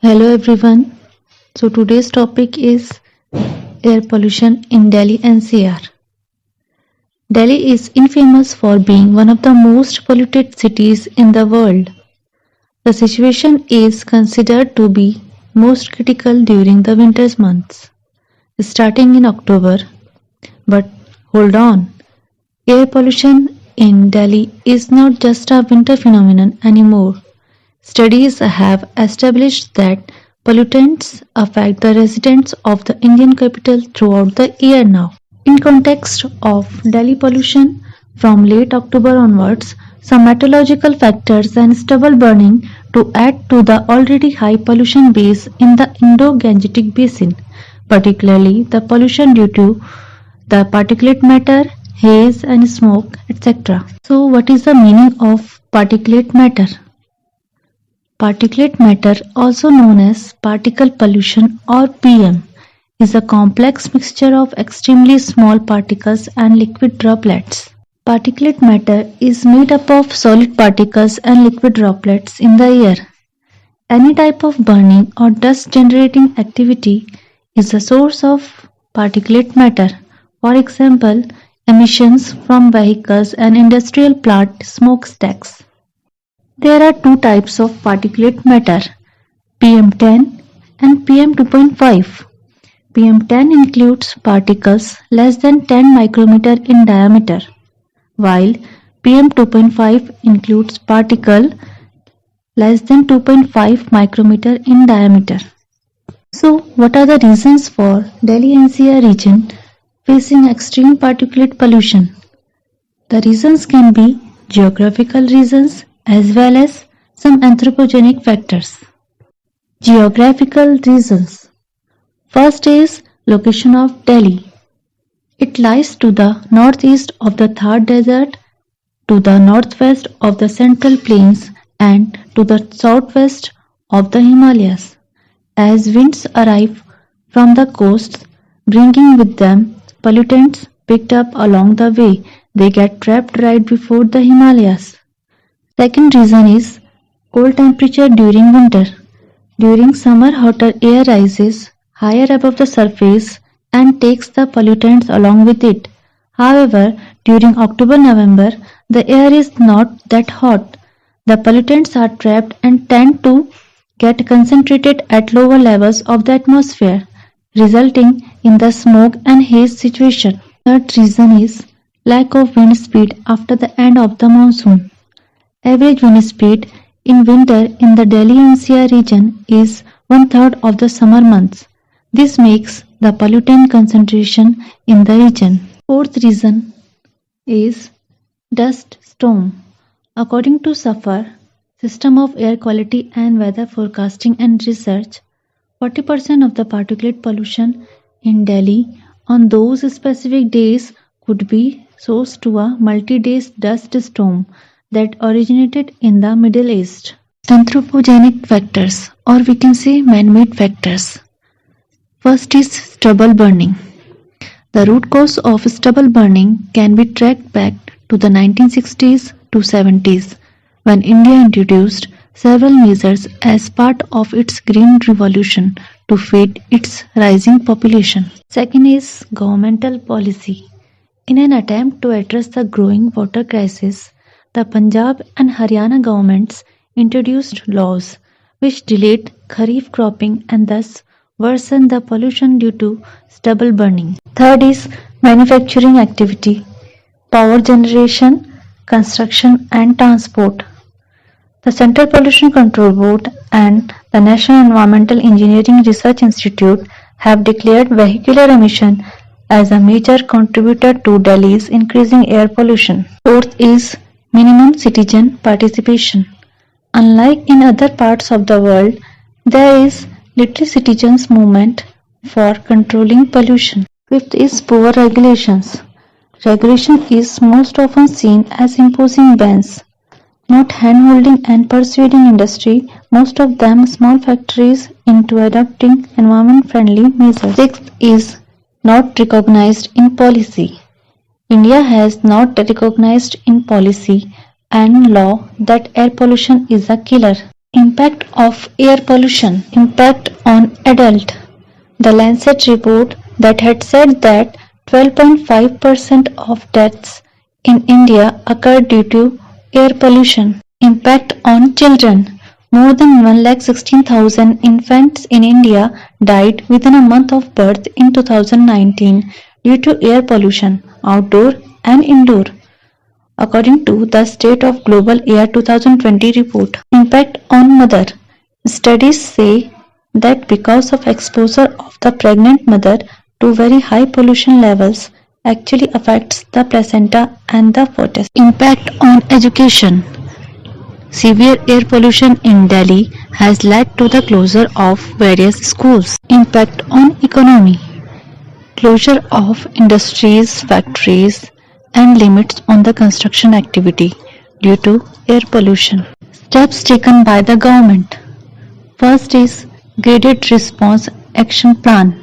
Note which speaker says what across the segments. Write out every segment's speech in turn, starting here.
Speaker 1: Hello everyone. So today's topic is air pollution in Delhi NCR. Delhi is infamous for being one of the most polluted cities in the world. The situation is considered to be most critical during the winter months, starting in October. But hold on, air pollution in Delhi is not just a winter phenomenon anymore. Studies have established that pollutants affect the residents of the Indian capital throughout the year now. In context of Delhi pollution, from late October onwards, some meteorological factors and stubble burning to add to the already high pollution base in the Indo-Gangetic basin, particularly the pollution due to the particulate matter, haze and smoke, etc. So what is the meaning of particulate matter? Particulate matter, also known as particle pollution or PM, is a complex mixture of extremely small particles and liquid droplets. Particulate matter is made up of solid particles and liquid droplets in the air. Any type of burning or dust generating activity is a source of particulate matter. For example, emissions from vehicles and industrial plant smokestacks. There are two types of particulate matter, PM10 and PM2.5. PM10 includes particles less than 10 micrometer in diameter, while PM2.5 includes particles less than 2.5 micrometer in diameter. So, what are the reasons for Delhi-NCR region facing extreme particulate pollution? The reasons can be geographical reasons as well as some anthropogenic factors. Geographical reasons. First is location of Delhi. It lies to the northeast of the Thar Desert, to the northwest of the Central Plains and to the southwest of the Himalayas. As winds arrive from the coasts, bringing with them pollutants picked up along the way, they get trapped right before the Himalayas. Second reason is cold temperature during winter. During summer, hotter air rises higher above the surface and takes the pollutants along with it. However, during October-November, the air is not that hot. The pollutants are trapped and tend to get concentrated at lower levels of the atmosphere, resulting in the smoke and haze situation. Third reason is lack of wind speed after the end of the monsoon. Average wind speed in winter in the Delhi-NCR region is one-third of the summer months. This makes the pollutant concentration in the region. Fourth reason is dust storm. According to SAFAR, System of Air Quality and Weather Forecasting and Research, 40% of the particulate pollution in Delhi on those specific days could be sourced to a multi-day dust storm that originated in the Middle East. Anthropogenic factors, or we can say man-made factors. First is stubble burning. The root cause of stubble burning can be tracked back to the 1960s to 70s, when India introduced several measures as part of its Green Revolution to feed its rising population. Second is governmental policy. In an attempt to address the growing water crisis, the Punjab and Haryana governments introduced laws which delayed kharif cropping and thus worsened the pollution due to stubble burning. Third is manufacturing activity, power generation, construction and transport. The Central Pollution Control Board and the National Environmental Engineering Research Institute have declared vehicular emission as a major contributor to Delhi's increasing air pollution. Fourth is minimum citizen participation. Unlike in other parts of the world, there is little citizens movement for controlling pollution. Fifth is poor regulations. Regulation is most often seen as imposing bans, not hand-holding and persuading industry, most of them small factories, into adopting environment-friendly measures. Sixth is not recognized in policy. India has not recognized in policy and law that air pollution is a killer. Impact of air pollution. Impact on adult. The Lancet report that had said that 12.5% of deaths in India occurred due to air pollution. Impact on children. More than 1,16,000 infants in India died within a month of birth in 2019 due to air pollution, outdoor and indoor, according to the State of Global Air 2020 report. Impact on mother. Studies say that because of exposure of the pregnant mother to very high pollution levels actually affects the placenta and the fetus. Impact on education. Severe air pollution in Delhi has led to the closure of various schools. Impact on economy. Closure of industries, factories, and limits on the construction activity due to air pollution. Steps taken by the government. First is Graded Response Action Plan.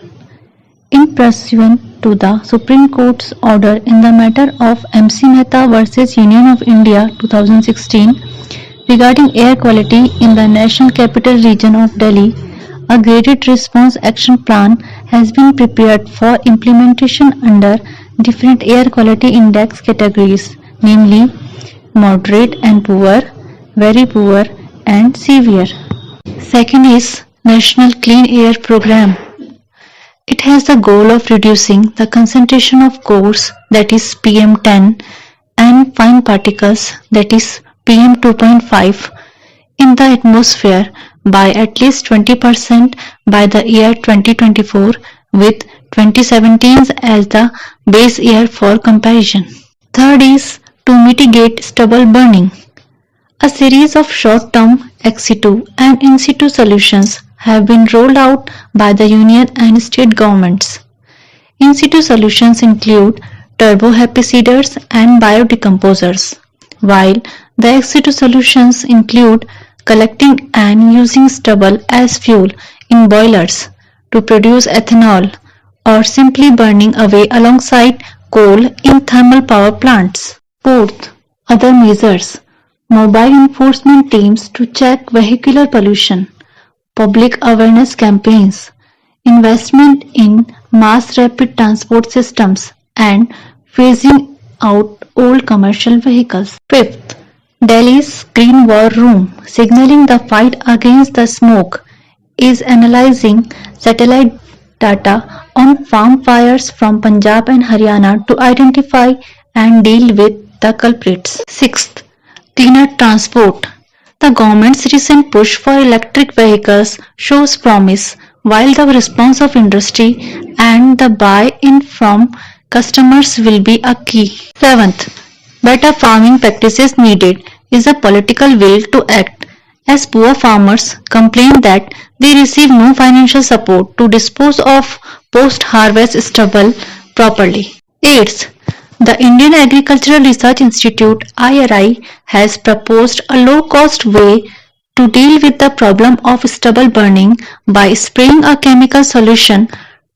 Speaker 1: In pursuant to the Supreme Court's order in the matter of MC Mehta versus Union of India 2016 regarding air quality in the National Capital Region of Delhi, a graded response action plan has been prepared for implementation under different air quality index categories, namely moderate and poor, very poor, and severe. Second is National Clean Air Program. It has the goal of reducing the concentration of coarse, that is PM10, and fine particles, that is PM2.5, in the atmosphere by at least 20% by the year 2024, with 2017 as the base year for comparison. Third is to mitigate stubble burning. A series of short-term ex situ and in situ solutions have been rolled out by the union and state governments. In situ solutions include turbohepaciders and biodecomposers, while the ex situ solutions include collecting and using stubble as fuel in boilers to produce ethanol or simply burning away alongside coal in thermal power plants. Fourth, other measures. Mobile enforcement teams to check vehicular pollution, public awareness campaigns, investment in mass rapid transport systems, and phasing out old commercial vehicles. Fifth, Delhi's Green War Room, signaling the fight against the smoke, is analyzing satellite data on farm fires from Punjab and Haryana to identify and deal with the culprits. Sixth, cleaner transport. The government's recent push for electric vehicles shows promise, while the response of industry and the buy-in from customers will be a key. Seventh, better farming practices needed is a political will to act, as poor farmers complain that they receive no financial support to dispose of post-harvest stubble properly. Eighth, the Indian Agricultural Research Institute (IRI) has proposed a low-cost way to deal with the problem of stubble burning by spraying a chemical solution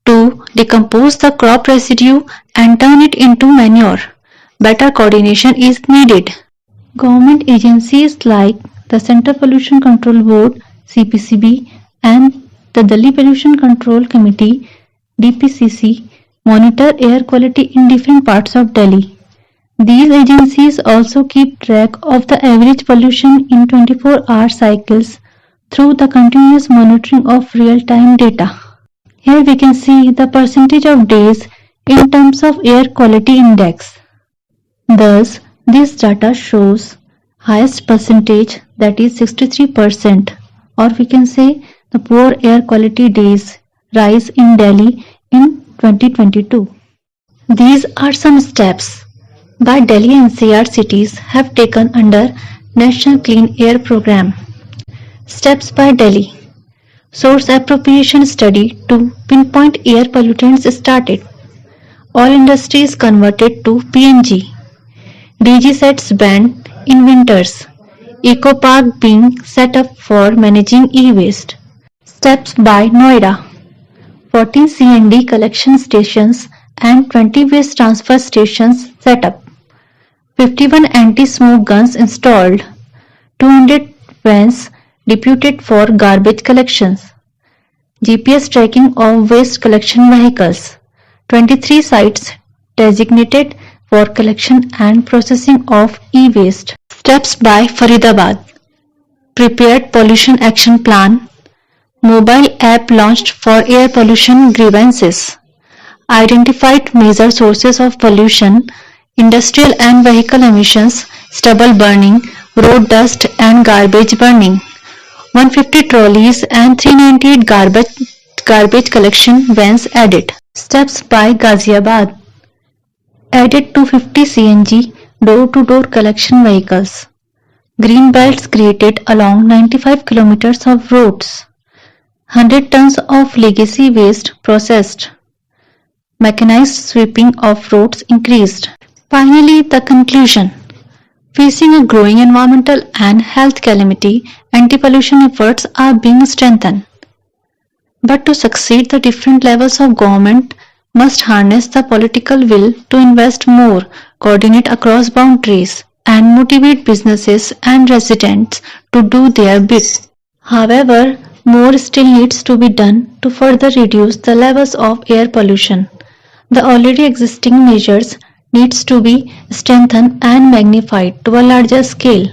Speaker 1: to decompose the crop residue and turn it into manure. Better coordination is needed. Government agencies like the Central Pollution Control Board (CPCB) and the Delhi Pollution Control Committee (DPCC) monitor air quality in different parts of Delhi. These agencies also keep track of the average pollution in 24-hour cycles through the continuous monitoring of real-time data. Here we can see the percentage of days in terms of air quality index. Thus, this data shows highest percentage, that is 63%, or we can say the poor air quality days rise in Delhi in 2022. These are some steps by Delhi-NCR cities have taken under National Clean Air Program. Steps by Delhi. Source appropriation study to pinpoint air pollutants started. All industries converted to PNG. DG sets banned in winters. Eco Park being set up for managing e-waste. Steps by Noida. 14 C&D collection stations and 20 waste transfer stations set up. 51 anti-smoke guns installed. 200 vans deputed for garbage collections, GPS tracking of waste collection vehicles, 23 sites designated for collection and processing of e-waste. Steps by Faridabad. Prepared Pollution Action Plan. Mobile app launched for air pollution grievances. Identified major sources of pollution: industrial and vehicle emissions, stubble burning, road dust and garbage burning. 150 trolleys and 398 garbage collection vans added. Steps by Ghaziabad. Added 250 CNG door-to-door collection vehicles. Green belts created along 95 kilometers of roads. 100 tons of legacy waste processed. Mechanized sweeping of roads increased. Finally, the conclusion. Facing a growing environmental and health calamity, anti-pollution efforts are being strengthened. But to succeed, the different levels of government must harness the political will to invest more, coordinate across boundaries, and motivate businesses and residents to do their bit. However, more still needs to be done to further reduce the levels of air pollution. The already existing measures needs to be strengthened and magnified to a larger scale.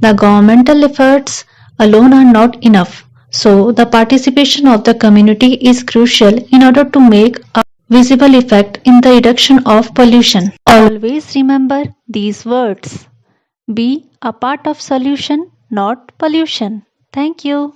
Speaker 1: The governmental efforts alone are not enough, so the participation of the community is crucial in order to make a visible effect in the reduction of pollution. Always remember these words. Be a part of solution, not pollution. Thank you.